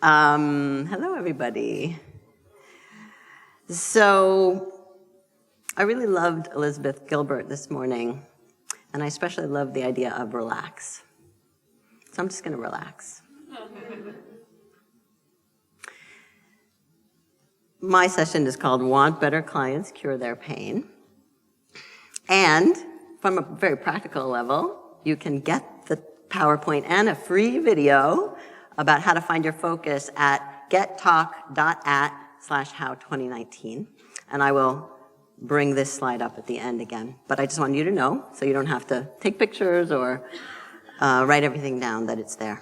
Hello, everybody. So I really loved Elizabeth Gilbert this morning, and I especially loved the idea of relax. So I'm just going to relax. My session is called Want Better Clients, Cure Their Pain. And from a very practical level, you can get the PowerPoint and a free video about how to find your focus at gettalk.at/how2019. And I will bring this slide up at the end again. But I just want you to know, so you don't have to take pictures or write everything down, that it's there.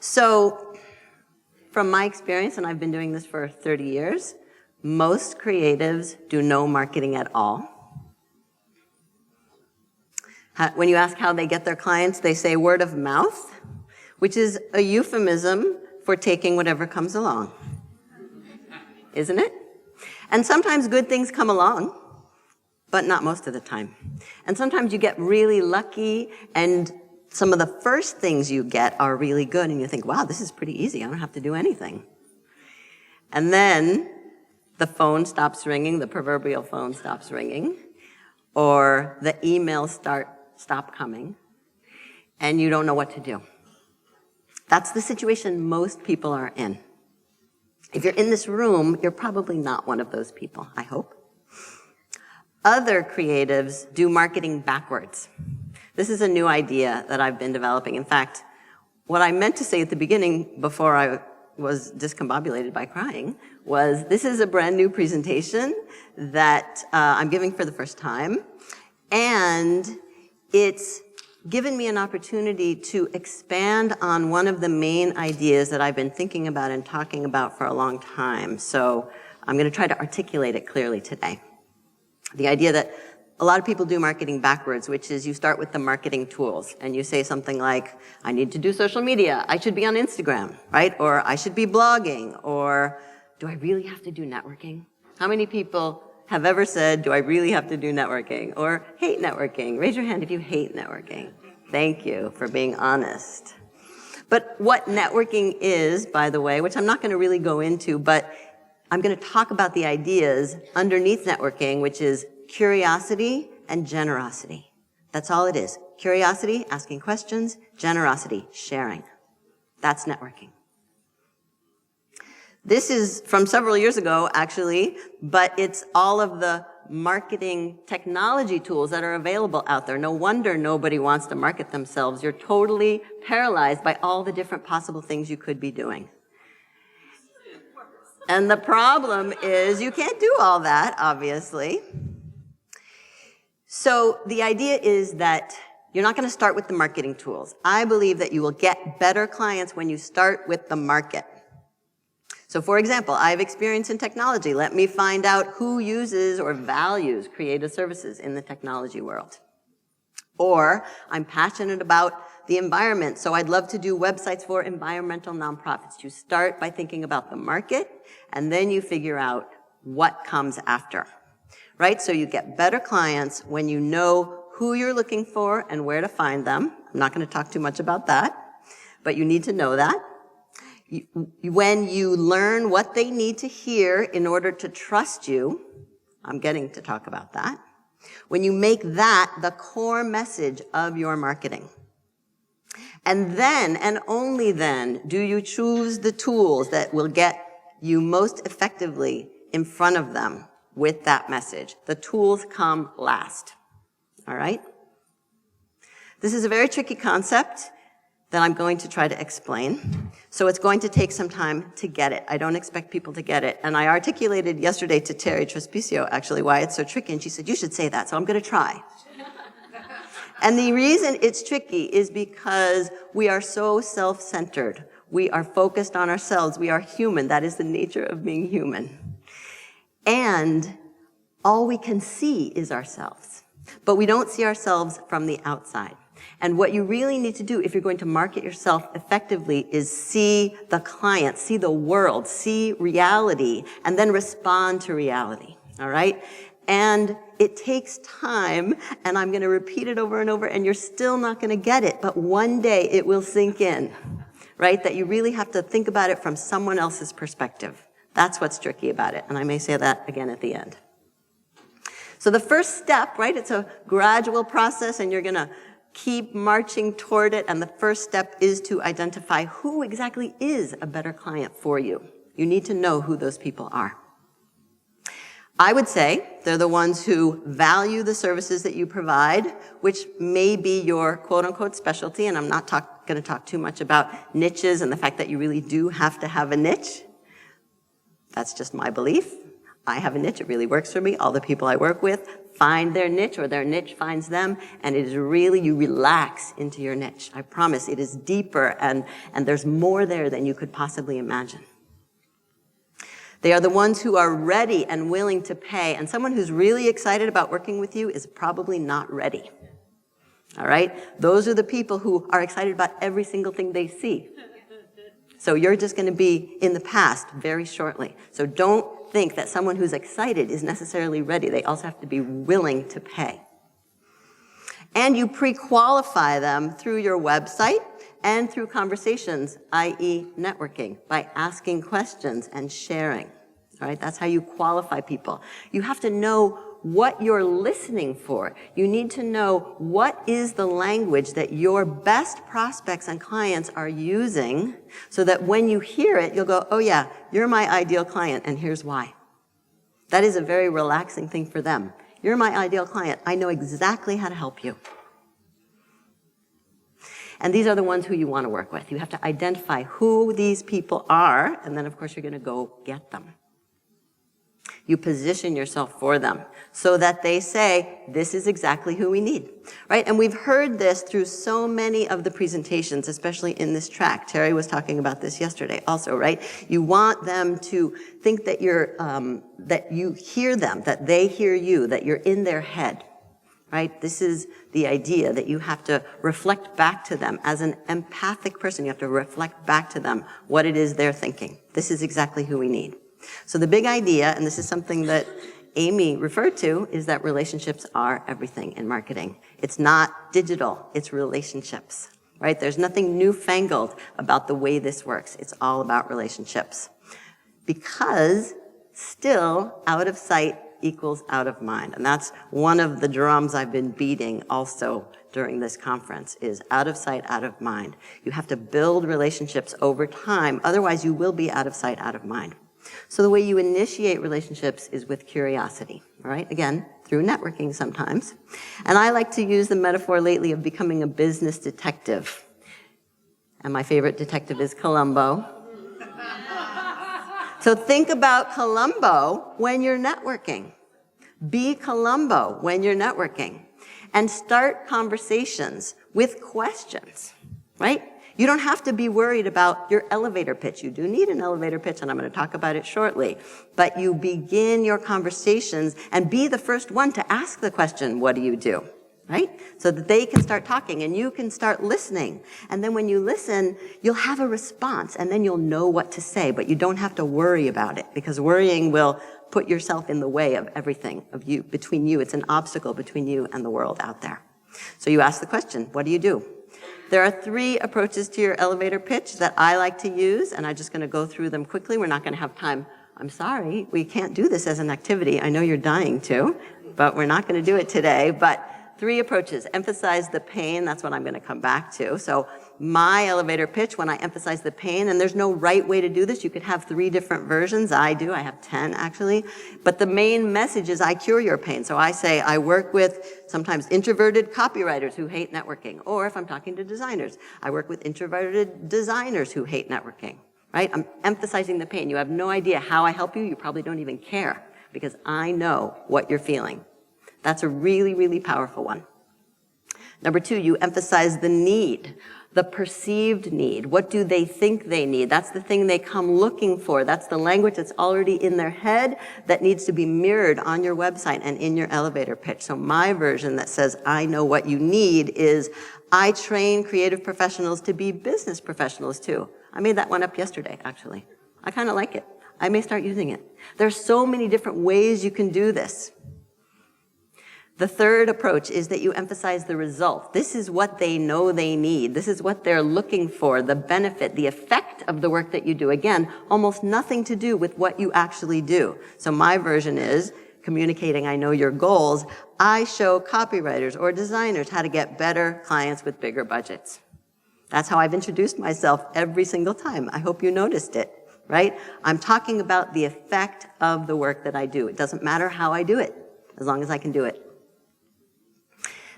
So from my experience, and I've been doing this for 30 years, most creatives do no marketing at all. When you ask how they get their clients, they say word of mouth, which is a euphemism for taking whatever comes along. Isn't it? And sometimes good things come along, but not most of the time. And sometimes you get really lucky, and some of the first things you get are really good, and you think, wow, this is pretty easy. I don't have to do anything. And then the phone stops ringing, the proverbial phone stops ringing, or the emails stop coming, and you don't know what to do. That's the situation most people are in. If you're in this room, you're probably not one of those people, I hope. Other creatives do marketing backwards. This is a new idea that I've been developing. In fact, what I meant to say at the beginning before I was discombobulated by crying was this is a brand new presentation that I'm giving for the first time, and it's given me an opportunity to expand on one of the main ideas that I've been thinking about and talking about for a long time. So I'm going to try to articulate it clearly today. The idea that a lot of people do marketing backwards, which is you start with the marketing tools and you say something like, I need to do social media, I should be on Instagram, right? Or I should be blogging, or do I really have to do networking? How many people have ever said, do I really have to do networking? Or hate networking? Raise your hand if you hate networking. Thank you for being honest. But what networking is, by the way, which I'm not going to really go into, but I'm going to talk about the ideas underneath networking, which is curiosity and generosity. That's all it is. Curiosity, asking questions, generosity, sharing. That's networking. This is from several years ago, actually, but it's all of the marketing technology tools that are available out there. No wonder nobody wants to market themselves. You're totally paralyzed by all the different possible things you could be doing. And the problem is you can't do all that, obviously. So the idea is that you're not going to start with the marketing tools. I believe that you will get better clients when you start with the market. So for example, I have experience in technology. Let me find out who uses or values creative services in the technology world. Or I'm passionate about the environment, so I'd love to do websites for environmental nonprofits. You start by thinking about the market, and then you figure out what comes after, right? So you get better clients when you know who you're looking for and where to find them. I'm not going to talk too much about that, but you need to know that. When you learn what they need to hear in order to trust you, I'm getting to talk about that. When you make that the core message of your marketing. And then, and only then, do you choose the tools that will get you most effectively in front of them with that message. The tools come last. All right? This is a very tricky concept that I'm going to try to explain. So it's going to take some time to get it. I don't expect people to get it. And I articulated yesterday to Terry Trespicio, actually, why it's so tricky. And she said, you should say that. So I'm going to try. And the reason it's tricky is because we are so self-centered. We are focused on ourselves. We are human. That is the nature of being human. And all we can see is ourselves. But we don't see ourselves from the outside. And what you really need to do if you're going to market yourself effectively is see the client, see the world, see reality, and then respond to reality, all right? And it takes time, and I'm going to repeat it over and over, and you're still not going to get it, but one day it will sink in, right? That you really have to think about it from someone else's perspective. That's what's tricky about it. And I may say that again at the end. So the first step, right, it's a gradual process and you're going to keep marching toward it. And the first step is to identify who exactly is a better client for you. You need to know who those people are. I would say they're the ones who value the services that you provide, which may be your quote-unquote specialty, and I'm not going to talk too much about niches and the fact that you really do have to have a niche. That's just my belief. I have a niche. It really works for me. All the people I work with find their niche or their niche finds them, and it is really, you relax into your niche. I promise it is deeper and there's more there than you could possibly imagine. They are the ones who are ready and willing to pay, and someone who's really excited about working with you is probably not ready. All right? Those are the people who are excited about every single thing they see. So you're just going to be in the past very shortly. So don't think that someone who's excited is necessarily ready. They also have to be willing to pay. And you pre-qualify them through your website and through conversations, i.e. networking, by asking questions and sharing. All right, that's how you qualify people. You have to know what you're listening for. You need to know what is the language that your best prospects and clients are using so that when you hear it, you'll go, oh yeah, you're my ideal client, and here's why. That is a very relaxing thing for them. You're my ideal client. I know exactly how to help you. And these are the ones who you want to work with. You have to identify who these people are, and then of course you're going to go get them. You position yourself for them so that they say, this is exactly who we need, right? And we've heard this through so many of the presentations, especially in this track. Terry was talking about this yesterday also, right? You want them to think that that you hear them, that they hear you, that you're in their head, right? This is the idea that you have to reflect back to them. As an empathic person, you have to reflect back to them what it is they're thinking. This is exactly who we need. So the big idea, and this is something that Amy referred to, is that relationships are everything in marketing. It's not digital, it's relationships, right? There's nothing newfangled about the way this works. It's all about relationships. Because still, out of sight equals out of mind. And that's one of the drums I've been beating also during this conference, is out of sight, out of mind. You have to build relationships over time, otherwise you will be out of sight, out of mind. So the way you initiate relationships is with curiosity, all right? Again, through networking sometimes. And I like to use the metaphor lately of becoming a business detective. And my favorite detective is Columbo. So think about Columbo when you're networking. Be Columbo when you're networking. And start conversations with questions, right? You don't have to be worried about your elevator pitch. You do need an elevator pitch, and I'm going to talk about it shortly. But you begin your conversations and be the first one to ask the question, what do you do? Right? So that they can start talking and you can start listening. And then when you listen, you'll have a response and then you'll know what to say, but you don't have to worry about it because worrying will put yourself in the way of everything of you, between you. It's an obstacle between you and the world out there. So you ask the question, what do you do? There are 3 approaches to your elevator pitch that I like to use, and I'm just going to go through them quickly. We're not going to have time. I'm sorry, we can't do this as an activity. I know you're dying to, but we're not going to do it today. But 3 approaches. Emphasize the pain. That's what I'm going to come back to. So my elevator pitch, when I emphasize the pain, and there's no right way to do this. You could have 3 different versions. I do. I have 10, actually. But the main message is I cure your pain. So I say I work with sometimes introverted copywriters who hate networking. Or if I'm talking to designers, I work with introverted designers who hate networking. Right? I'm emphasizing the pain. You have no idea how I help you. You probably don't even care because I know what you're feeling. That's a really, really powerful one. Number 2, you emphasize the need, the perceived need. What do they think they need? That's the thing they come looking for. That's the language that's already in their head that needs to be mirrored on your website and in your elevator pitch. So my version that says, I know what you need is, I train creative professionals to be business professionals too. I made that one up yesterday, actually. I kind of like it. I may start using it. There's so many different ways you can do this. The third approach is that you emphasize the result. This is what they know they need. This is what they're looking for, the benefit, the effect of the work that you do. Again, almost nothing to do with what you actually do. So my version is communicating, I know your goals. I show copywriters or designers how to get better clients with bigger budgets. That's how I've introduced myself every single time. I hope you noticed it, right? I'm talking about the effect of the work that I do. It doesn't matter how I do it, as long as I can do it.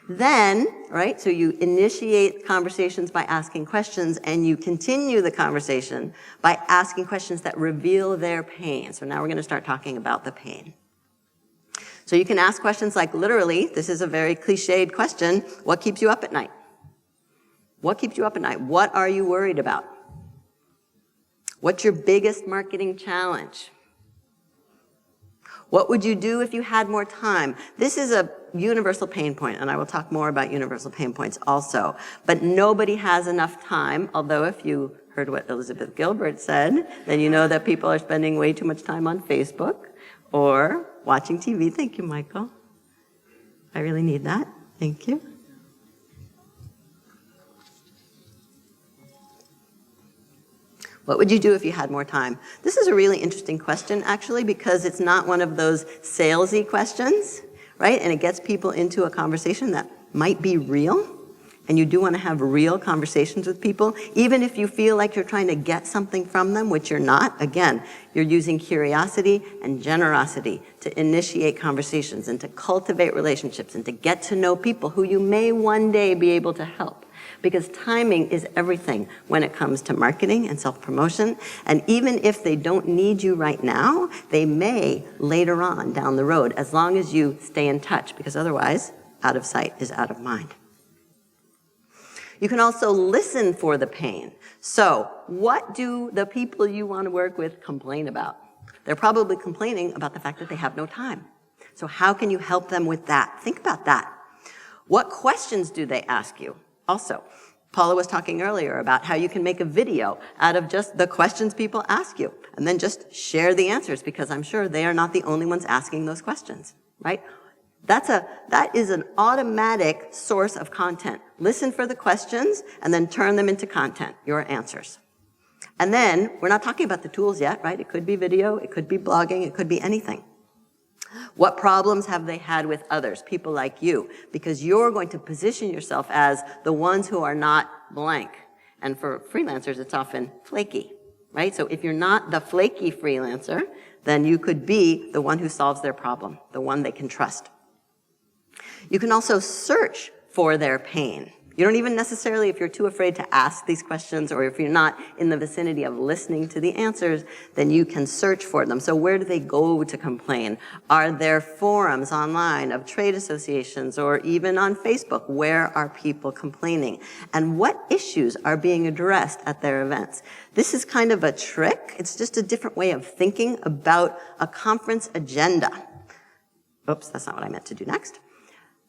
Then, right, so you initiate conversations by asking questions, and you continue the conversation by asking questions that reveal their pain. So now we're going to start talking about the pain. So you can ask questions like, literally, this is a very cliched question, what keeps you up at night? What keeps you up at night? What are you worried about? What's your biggest marketing challenge? What would you do if you had more time? This is a universal pain point, and I will talk more about universal pain points also. But nobody has enough time, although if you heard what Elizabeth Gilbert said, then you know that people are spending way too much time on Facebook or watching TV. Thank you, Michael. I really need that. Thank you. What would you do if you had more time? This is a really interesting question, actually, because it's not one of those salesy questions, right? And it gets people into a conversation that might be real. And you do want to have real conversations with people, even if you feel like you're trying to get something from them, which you're not. Again, you're using curiosity and generosity to initiate conversations and to cultivate relationships and to get to know people who you may one day be able to help. Because timing is everything when it comes to marketing and self-promotion. And even if they don't need you right now, they may later on down the road, as long as you stay in touch, because otherwise, out of sight is out of mind. You can also listen for the pain. So, what do the people you want to work with complain about? They're probably complaining about the fact that they have no time. So how can you help them with that? Think about that. What questions do they ask you? Also, Paula was talking earlier about how you can make a video out of just the questions people ask you, and then just share the answers, because I'm sure they are not the only ones asking those questions, right? That is an automatic source of content. Listen for the questions, and then turn them into content, your answers. And then, we're not talking about the tools yet, right? It could be video, it could be blogging, it could be anything. What problems have they had with others, people like you? Because you're going to position yourself as the ones who are not blank. And for freelancers, it's often flaky, right? So if you're not the flaky freelancer, then you could be the one who solves their problem, the one they can trust. You can also search for their pain. You don't even necessarily, if you're too afraid to ask these questions, or if you're not in the vicinity of listening to the answers, then you can search for them. So where do they go to complain? Are there forums online of trade associations, or even on Facebook? Where are people complaining? And what issues are being addressed at their events? This is kind of a trick. It's just a different way of thinking about a conference agenda. Oops, that's not what I meant to do next.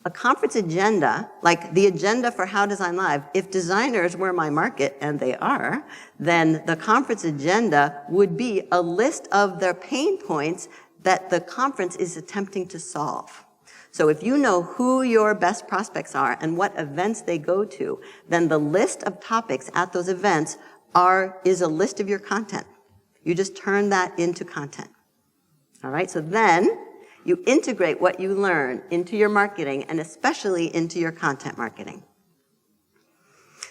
A conference agenda, like the agenda for How Design Live, if designers were my market, and they are, then the conference agenda would be a list of their pain points that the conference is attempting to solve. So if you know who your best prospects are and what events they go to, then the list of topics at those events is a list of your content. You just turn that into content. All right, so then you integrate what you learn into your marketing, and especially into your content marketing.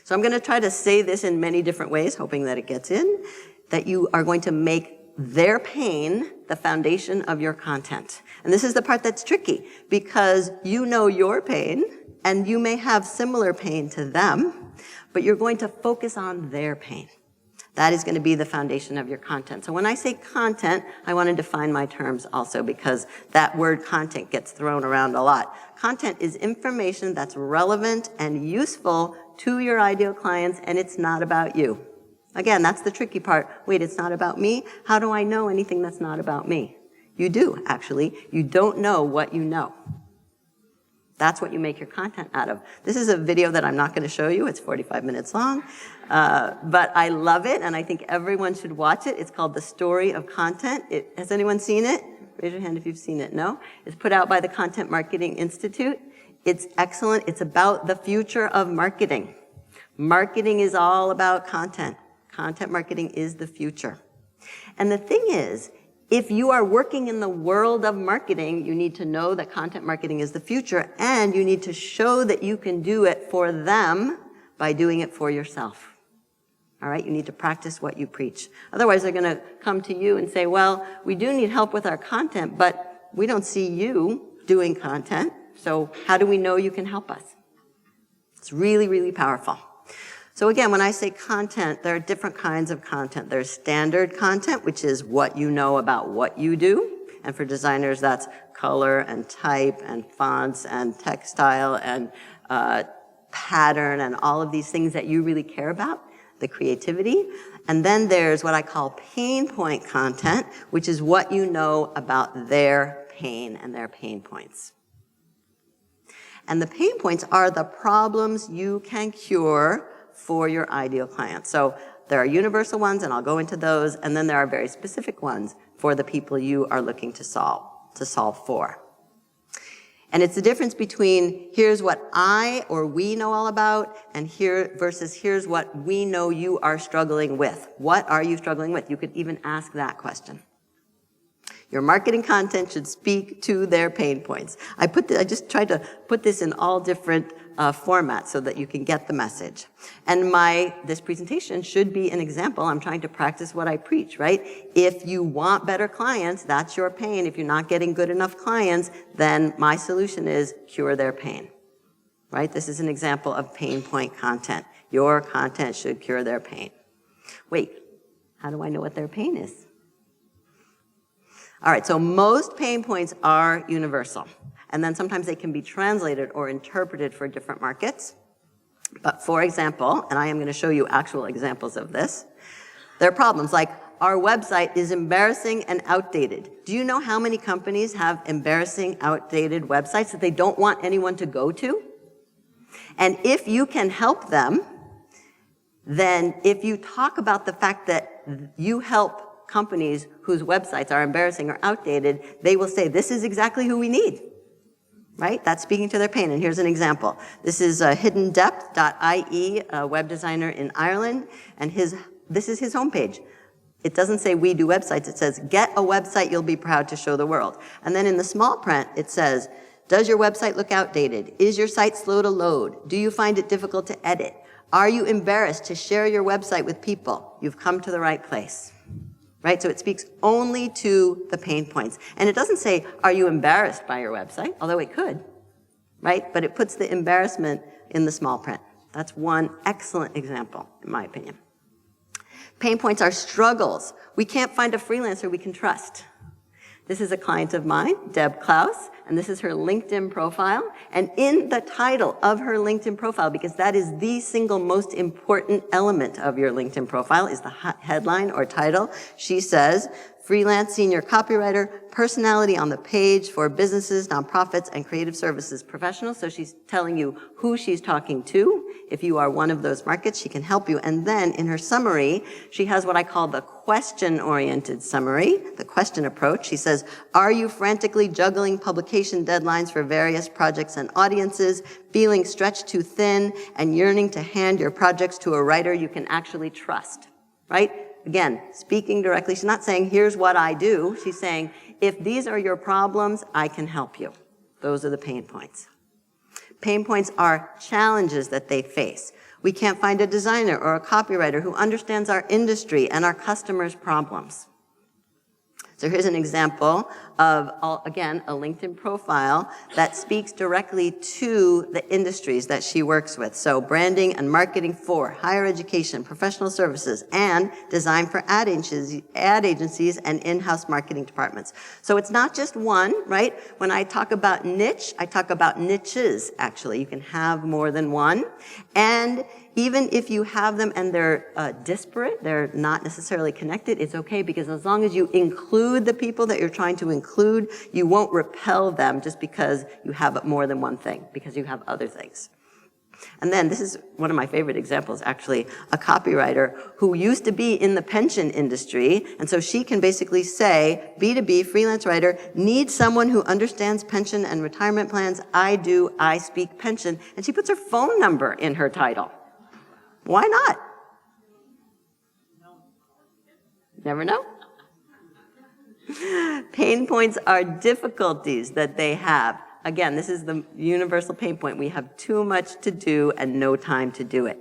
So I'm going to try to say this in many different ways, hoping that it gets in, that you are going to make their pain the foundation of your content. And this is the part that's tricky, because you know your pain, and you may have similar pain to them, but you're going to focus on their pain. That is going to be the foundation of your content. So when I say content, I want to define my terms also, because that word content gets thrown around a lot. Content is information that's relevant and useful to your ideal clients, and it's not about you. Again, that's the tricky part. Wait, it's not about me? How do I know anything that's not about me? You do, actually. You don't know what you know. That's what you make your content out of. This is a video that I'm not going to show you. It's 45 minutes long. But I love it, and I think everyone should watch it. It's called The Story of Content. Has anyone seen it? Raise your hand if you've seen it. No? It's put out by the Content Marketing Institute. It's excellent. It's about the future of marketing. Marketing is all about content. Content marketing is the future. And the thing is, if you are working in the world of marketing, you need to know that content marketing is the future, and you need to show that you can do it for them by doing it for yourself. All right? You need to practice what you preach. Otherwise, they're going to come to you and say, well, we do need help with our content, but we don't see you doing content, so how do we know you can help us? It's really, really powerful. So again, when I say content, there are different kinds of content. There's standard content, which is what you know about what you do. And for designers, that's color and type and fonts and textile and pattern and all of these things that you really care about, the creativity. And then there's what I call pain point content, which is what you know about their pain and their pain points. And the pain points are the problems you can cure for your ideal client. So there are universal ones, and I'll go into those, and then there are very specific ones for the people you are looking to solve for. And it's the difference between here's what I or we know all about, and here versus here's what we know you are struggling with. What are you struggling with? You could even ask that question. Your marketing content should speak to their pain points. I just tried to put this in all different formats so that you can get the message. And this presentation should be an example. I'm trying to practice what I preach, right? If you want better clients, that's your pain. If you're not getting good enough clients, then my solution is cure their pain, right? This is an example of pain point content. Your content should cure their pain. Wait, how do I know what their pain is? All right, so most pain points are universal. And then sometimes they can be translated or interpreted for different markets. But for example, and I am going to show you actual examples of this, there are problems like our website is embarrassing and outdated. Do you know how many companies have embarrassing, outdated websites that they don't want anyone to go to? And if you can help them, then if you talk about the fact that you help companies whose websites are embarrassing or outdated, they will say, this is exactly who we need, right? That's speaking to their pain. And here's an example. This is hiddendepth.ie, a web designer in Ireland, and this is his homepage. It doesn't say we do websites. It says, get a website you'll be proud to show the world. And then in the small print, it says, does your website look outdated? Is your site slow to load? Do you find it difficult to edit? Are you embarrassed to share your website with people? You've come to the right place. Right? So it speaks only to the pain points. And it doesn't say, are you embarrassed by your website? Although it could, right? But it puts the embarrassment in the small print. That's one excellent example, in my opinion. Pain points are struggles. We can't find a freelancer we can trust. This is a client of mine, Deb Klaus, and this is her LinkedIn profile. And in the title of her LinkedIn profile, because that is the single most important element of your LinkedIn profile, is the headline or title. She says, freelance senior copywriter, personality on the page for businesses, nonprofits, and creative services professionals. So she's telling you who she's talking to. If you are one of those markets, she can help you. And then in her summary, she has what I call the question-oriented summary, the question approach. She says, are you frantically juggling publication deadlines for various projects and audiences, feeling stretched too thin, and yearning to hand your projects to a writer you can actually trust, right? Again, speaking directly, she's not saying, here's what I do. She's saying, if these are your problems, I can help you. Those are the pain points. Pain points are challenges that they face. We can't find a designer or a copywriter who understands our industry and our customers' problems. So here's an example of, again, a LinkedIn profile that speaks directly to the industries that she works with. So branding and marketing for higher education, professional services, and design for ad agencies and in-house marketing departments. So it's not just one, right? When I talk about niche, I talk about niches, actually. You can have more than one. And even if you have them and they're disparate, they're not necessarily connected, it's okay, because as long as you include the people that you're trying to include, you won't repel them just because you have more than one thing, because you have other things. And then this is one of my favorite examples, actually, a copywriter who used to be in the pension industry. And so she can basically say, B2B freelance writer, needs someone who understands pension and retirement plans. I do, I speak pension. And she puts her phone number in her title. Why not? Never know. Pain points are difficulties that they have. Again, this is the universal pain point. We have too much to do and no time to do it.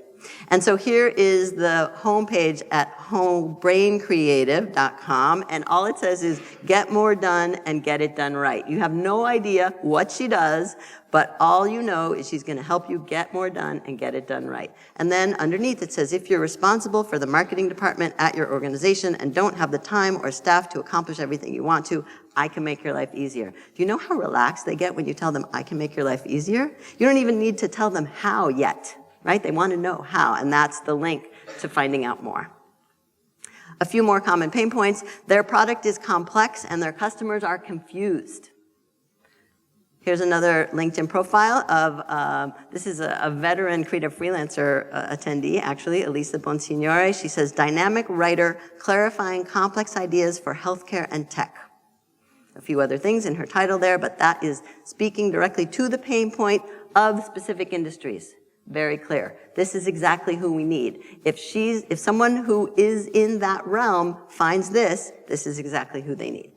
And so here is the homepage at braincreative.com, and all it says is get more done and get it done right. You have no idea what she does, but all you know is she's going to help you get more done and get it done right. And then underneath it says if you're responsible for the marketing department at your organization and don't have the time or staff to accomplish everything you want to, I can make your life easier. Do you know how relaxed they get when you tell them, I can make your life easier? You don't even need to tell them how yet, right? They want to know how, and that's the link to finding out more. A few more common pain points. Their product is complex and their customers are confused. Here's another LinkedIn profile of, this is a veteran creative freelancer attendee, actually, Ilise Benun. She says, dynamic writer clarifying complex ideas for healthcare and tech. A few other things in her title there, but that is speaking directly to the pain point of specific industries. Very clear. This is exactly who we need. If someone who is in that realm finds this is exactly who they need.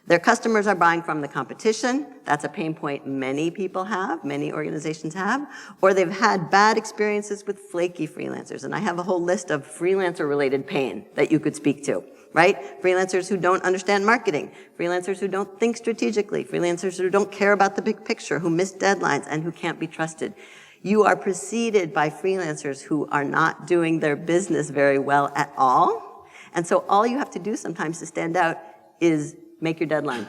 Their customers are buying from the competition. That's a pain point many people have, many organizations have. Or they've had bad experiences with flaky freelancers. And I have a whole list of freelancer-related pain that you could speak to, right? Freelancers who don't understand marketing, freelancers who don't think strategically, freelancers who don't care about the big picture, who miss deadlines, and who can't be trusted. You are preceded by freelancers who are not doing their business very well at all. And so all you have to do sometimes to stand out is make your deadline.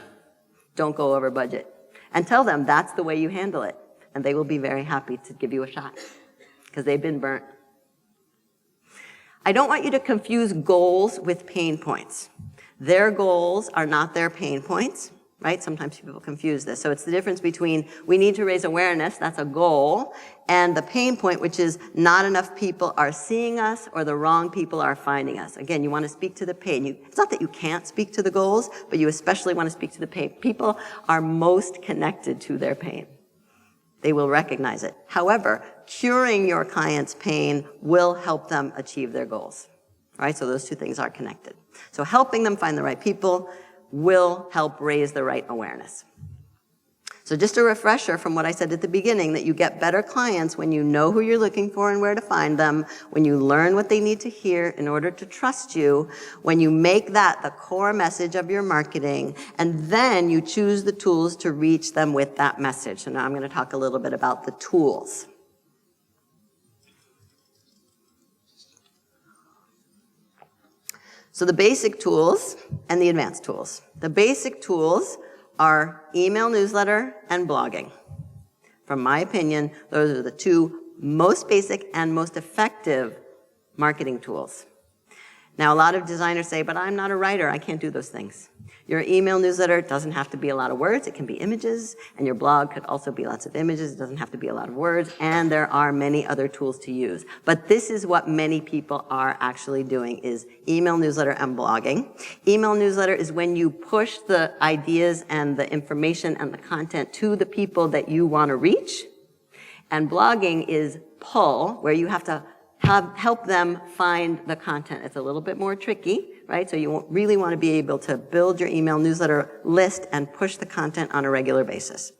Don't go over budget. And tell them that's the way you handle it. And they will be very happy to give you a shot because they've been burnt. I don't want you to confuse goals with pain points. Their goals are not their pain points, right? Sometimes people confuse this. So it's the difference between we need to raise awareness, that's a goal, and the pain point, which is not enough people are seeing us or the wrong people are finding us. Again, you want to speak to the pain. It's not that you can't speak to the goals, but you especially want to speak to the pain. People are most connected to their pain. They will recognize it. However, curing your client's pain will help them achieve their goals, right? So those two things are connected. So helping them find the right people will help raise the right awareness. So just a refresher from what I said at the beginning, that you get better clients when you know who you're looking for and where to find them, when you learn what they need to hear in order to trust you, when you make that the core message of your marketing, and then you choose the tools to reach them with that message. So now I'm going to talk a little bit about the tools. So the basic tools and the advanced tools. The basic tools are email newsletter and blogging. From my opinion, those are the two most basic and most effective marketing tools. Now, a lot of designers say, but I'm not a writer, I can't do those things. Your email newsletter doesn't have to be a lot of words, it can be images, and your blog could also be lots of images, it doesn't have to be a lot of words, and there are many other tools to use. But this is what many people are actually doing, is email newsletter and blogging. Email newsletter is when you push the ideas and the information and the content to the people that you want to reach, and blogging is pull, where you have to help them find the content. It's a little bit more tricky, right? So you really want to be able to build your email newsletter list and push the content on a regular basis.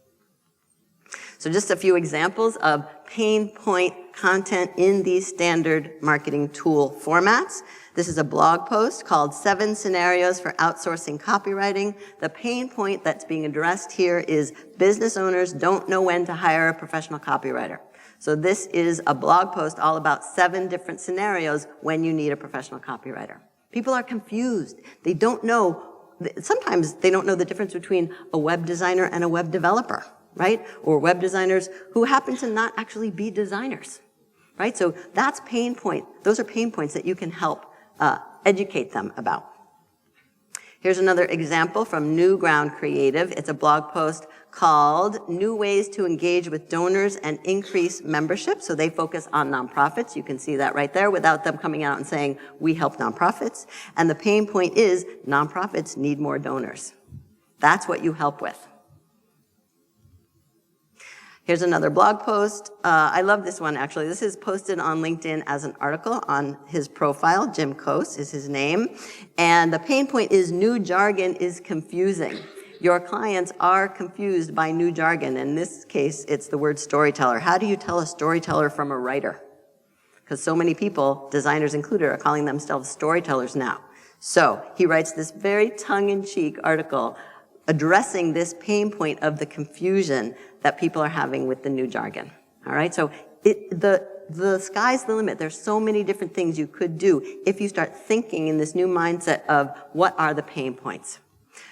So just a few examples of pain point content in these standard marketing tool formats. This is a blog post called 7 Scenarios for Outsourcing Copywriting. The pain point that's being addressed here is business owners don't know when to hire a professional copywriter. So this is a blog post all about 7 different scenarios when you need a professional copywriter. People are confused. They don't know, sometimes they don't know the difference between a web designer and a web developer, right? Or web designers who happen to not actually be designers, right? So that's pain point. Those are pain points that you can help educate them about. Here's another example from New Ground Creative. It's a blog post called New Ways to Engage with Donors and Increase Membership. So they focus on nonprofits. You can see that right there without them coming out and saying, we help nonprofits. And the pain point is nonprofits need more donors. That's what you help with. Here's another blog post. I love this one, actually. This is posted on LinkedIn as an article on his profile. Jim Coase is his name. And the pain point is new jargon is confusing. Your clients are confused by new jargon. In this case, it's the word storyteller. How do you tell a storyteller from a writer? Because so many people, designers included, are calling themselves storytellers now. So he writes this very tongue-in-cheek article addressing this pain point of the confusion that people are having with the new jargon. All right, so the sky's the limit. There's so many different things you could do if you start thinking in this new mindset of what are the pain points.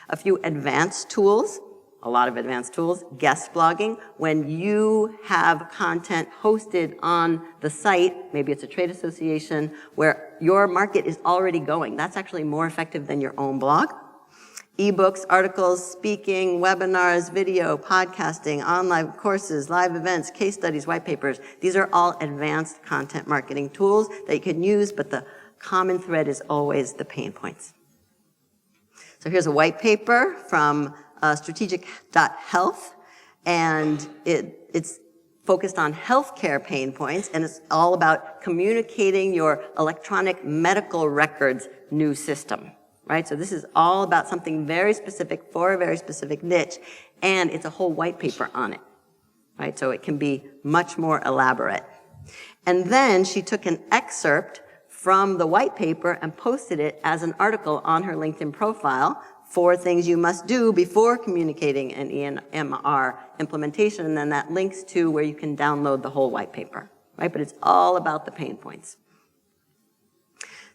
A few advanced tools, a lot of advanced tools, guest blogging. When you have content hosted on the site, maybe it's a trade association where your market is already going, that's actually more effective than your own blog. Ebooks, articles, speaking, webinars, video, podcasting, online courses, live events, case studies, white papers. These are all advanced content marketing tools that you can use, but the common thread is always the pain points. So here's a white paper from strategic.health, and it's focused on healthcare pain points, and it's all about communicating your electronic medical records new system. Right? So this is all about something very specific for a very specific niche, and it's a whole white paper on it. Right? So it can be much more elaborate. And then she took an excerpt from the white paper and posted it as an article on her LinkedIn profile for things you must do before communicating an EMR implementation, and then that links to where you can download the whole white paper. Right? But it's all about the pain points.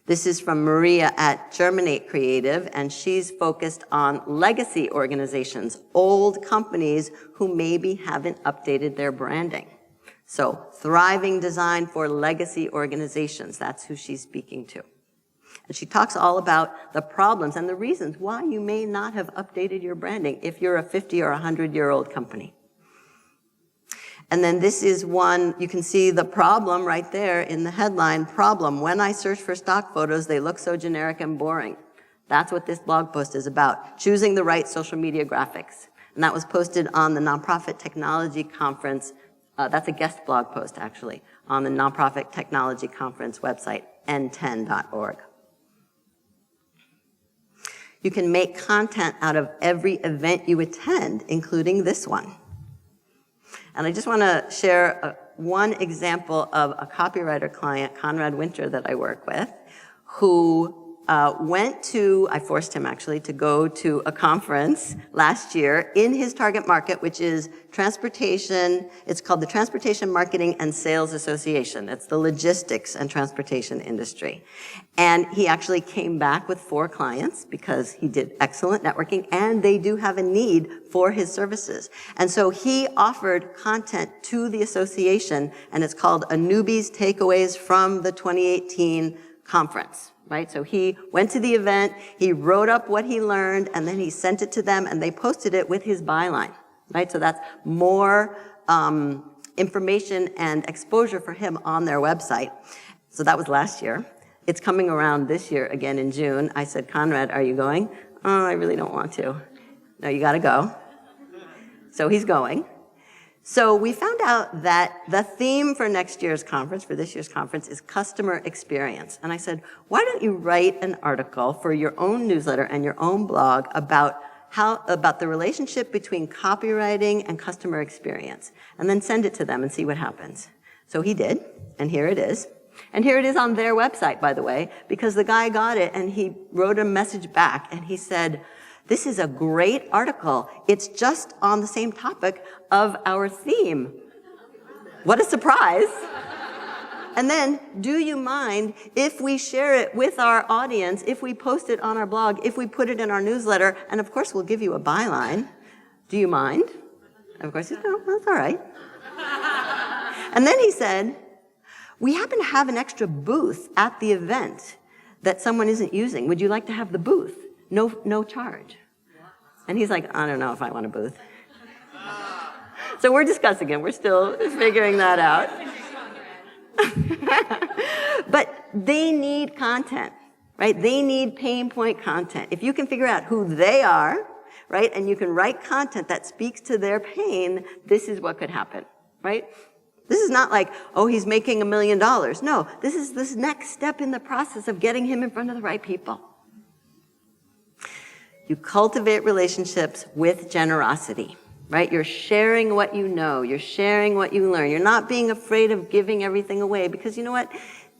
This is from Maria at Germinate Creative, and she's focused on legacy organizations, old companies who maybe haven't updated their branding. So, thriving design for legacy organizations, that's who she's speaking to. And she talks all about the problems and the reasons why you may not have updated your branding if you're a 50 or 100-year-old company. And then this is one, you can see the problem right there in the headline, problem. When I search for stock photos, they look so generic and boring. That's what this blog post is about, choosing the right social media graphics. And that was posted on the Nonprofit Technology Conference. That's a guest blog post, actually, on the Nonprofit Technology Conference website, n10.org. You can make content out of every event you attend, including this one. And I just want to share one example of a copywriter client, Conrad Winter, that I work with, who I forced him actually to go to a conference last year in his target market, which is transportation. It's called the Transportation Marketing and Sales Association. It's the logistics and transportation industry. And he actually came back with 4 clients because he did excellent networking, and they do have a need for his services. And so he offered content to the association, and it's called A Newbie's Takeaways from the 2018 Conference. Right? So he went to the event, he wrote up what he learned, and then he sent it to them, and they posted it with his byline. Right? So that's more information and exposure for him on their website. So that was last year. It's coming around this year again in June. I said, Conrad, are you going? Oh, I really don't want to. No, you gotta go. So he's going. So we found out that the theme for this year's conference, is customer experience. And I said, why don't you write an article for your own newsletter and your own blog about the relationship between copywriting and customer experience, and then send it to them and see what happens. So he did, and here it is. And here it is on their website, by the way, because the guy got it and he wrote a message back and he said, this is a great article. It's just on the same topic of our theme. What a surprise. And then, do you mind if we share it with our audience, if we post it on our blog, if we put it in our newsletter, and of course we'll give you a byline. Do you mind? And of course he said, no, that's all right. And then he said, we happen to have an extra booth at the event that someone isn't using. Would you like to have the booth? no charge. And he's like, I don't know if I want a booth. So we're discussing it. We're still figuring that out. But they need content, right? They need pain point content. If you can figure out who they are, right, and you can write content that speaks to their pain, this is what could happen, right? This is not like, oh, he's making $1 million. No, this is this next step in the process of getting him in front of the right people. You cultivate relationships with generosity, right? You're sharing what you know. You're sharing what you learn. You're not being afraid of giving everything away because you know what?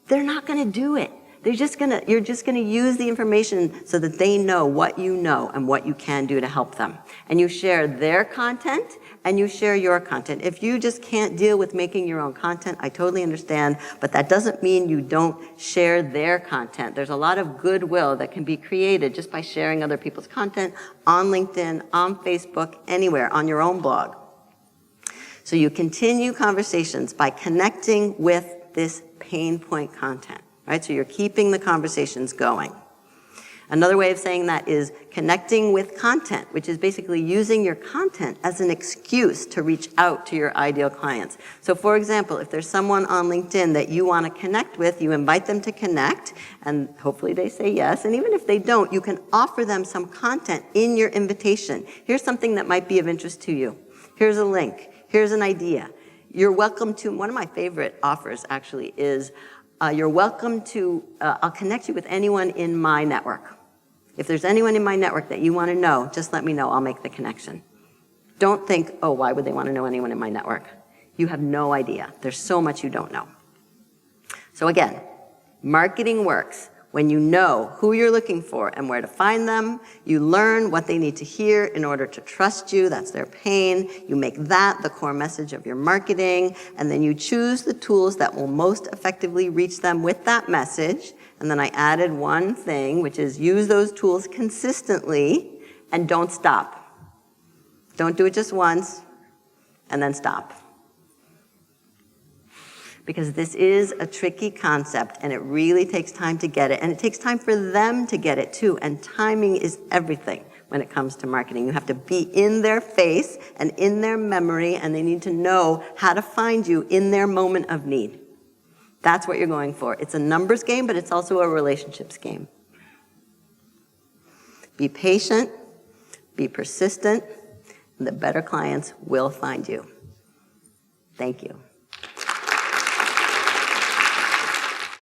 They're not going to do it. You're just going to use the information so that they know what you know and what you can do to help them. And you share their content and you share your content. If you just can't deal with making your own content, I totally understand, but that doesn't mean you don't share their content. There's a lot of goodwill that can be created just by sharing other people's content on LinkedIn, on Facebook, anywhere, on your own blog. So you continue conversations by connecting with this pain point content, right? So you're keeping the conversations going. Another way of saying that is connecting with content, which is basically using your content as an excuse to reach out to your ideal clients. So for example, if there's someone on LinkedIn that you want to connect with, you invite them to connect, and hopefully they say yes. And even if they don't, you can offer them some content in your invitation. Here's something that might be of interest to you. Here's a link. Here's an idea. You're welcome to, one of my favorite offers actually is, you're welcome to, I'll connect you with anyone in my network. If there's anyone in my network that you want to know, just let me know. I'll make the connection. Don't think, oh, why would they want to know anyone in my network? You have no idea. There's so much you don't know. So again, marketing works when you know who you're looking for and where to find them. You learn what they need to hear in order to trust you. That's their pain. You make that the core message of your marketing, and then you choose the tools that will most effectively reach them with that message. And then I added one thing, which is use those tools consistently and don't stop. Don't do it just once and then stop. Because this is a tricky concept and it really takes time to get it. And it takes time for them to get it too. And timing is everything when it comes to marketing. You have to be in their face and in their memory, and they need to know how to find you in their moment of need. That's what you're going for. It's a numbers game, but it's also a relationships game. Be patient, be persistent, and the better clients will find you. Thank you.